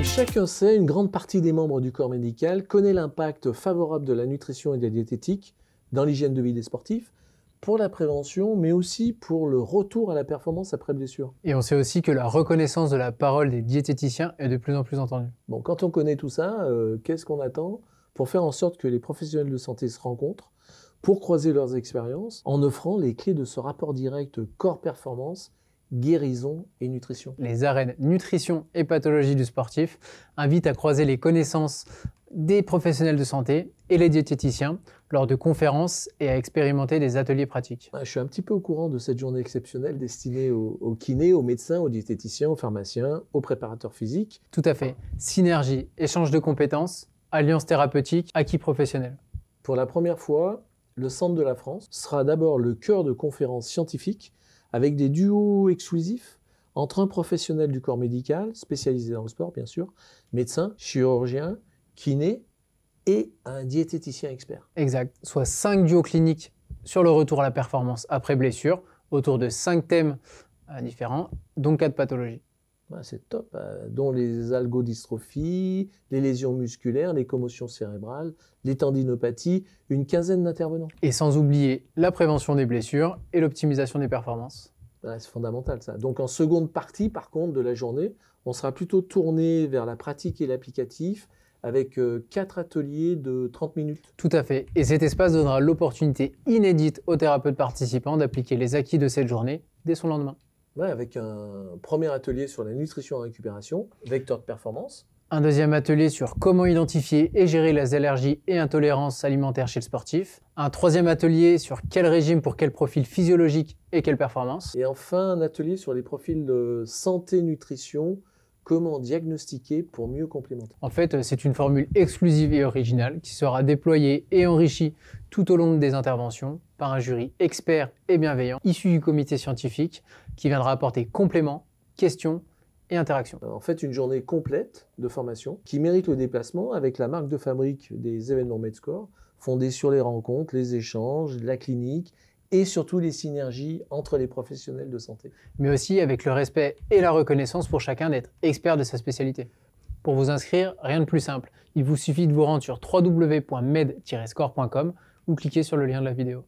chacun sait, une grande partie des membres du corps médical connaît l'impact favorable de la nutrition et de la diététique dans l'hygiène de vie des sportifs, pour la prévention, mais aussi pour le retour à la performance après blessure. Et on sait aussi que la reconnaissance de la parole des diététiciens est de plus en plus entendue. Bon, quand on connaît tout ça, qu'est-ce qu'on attend pour faire en sorte que les professionnels de santé se rencontrent, pour croiser leurs expériences, en offrant les clés de ce rapport direct corps-performance, guérison et nutrition. Les arènes nutrition et pathologie du sportif invitent à croiser les connaissances des professionnels de santé et les diététiciens lors de conférences et à expérimenter des ateliers pratiques. Je suis un petit peu au courant de cette journée exceptionnelle destinée aux kinés, aux médecins, aux diététiciens, aux pharmaciens, aux préparateurs physiques. Tout à fait. Synergie, échange de compétences, alliance thérapeutique, acquis professionnel. Pour la première fois, le Centre de la France sera d'abord le cœur de conférences scientifiques avec des duos exclusifs entre un professionnel du corps médical, spécialisé dans le sport bien sûr, médecin, chirurgien, kiné et un diététicien expert. Exact, soit 5 duos cliniques sur le retour à la performance après blessure, autour de 5 thèmes différents, dont 4 pathologies. C'est top, dont les algodystrophies, les lésions musculaires, les commotions cérébrales, les tendinopathies, une quinzaine d'intervenants. Et sans oublier la prévention des blessures et l'optimisation des performances. C'est fondamental ça. Donc en seconde partie, par contre, de la journée, on sera plutôt tourné vers la pratique et l'applicatif, avec 4 ateliers de 30 minutes. Tout à fait. Et cet espace donnera l'opportunité inédite aux thérapeutes participants d'appliquer les acquis de cette journée dès son lendemain. Ouais, avec un premier atelier sur la nutrition en récupération, vecteur de performance. Un deuxième atelier sur comment identifier et gérer les allergies et intolérances alimentaires chez le sportif. Un troisième atelier sur quel régime pour quel profil physiologique et quelle performance. Et enfin, un atelier sur les profils de santé-nutrition, comment diagnostiquer pour mieux complémenter. En fait, c'est une formule exclusive et originale qui sera déployée et enrichie tout au long des interventions par un jury expert et bienveillant issu du comité scientifique qui viendra apporter compléments, questions et interactions. En fait, une journée complète de formation qui mérite le déplacement avec la marque de fabrique des événements Medscore, fondée sur les rencontres, les échanges, la clinique et surtout les synergies entre les professionnels de santé. Mais aussi avec le respect et la reconnaissance pour chacun d'être expert de sa spécialité. Pour vous inscrire, rien de plus simple. Il vous suffit de vous rendre sur www.med-score.com ou cliquer sur le lien de la vidéo.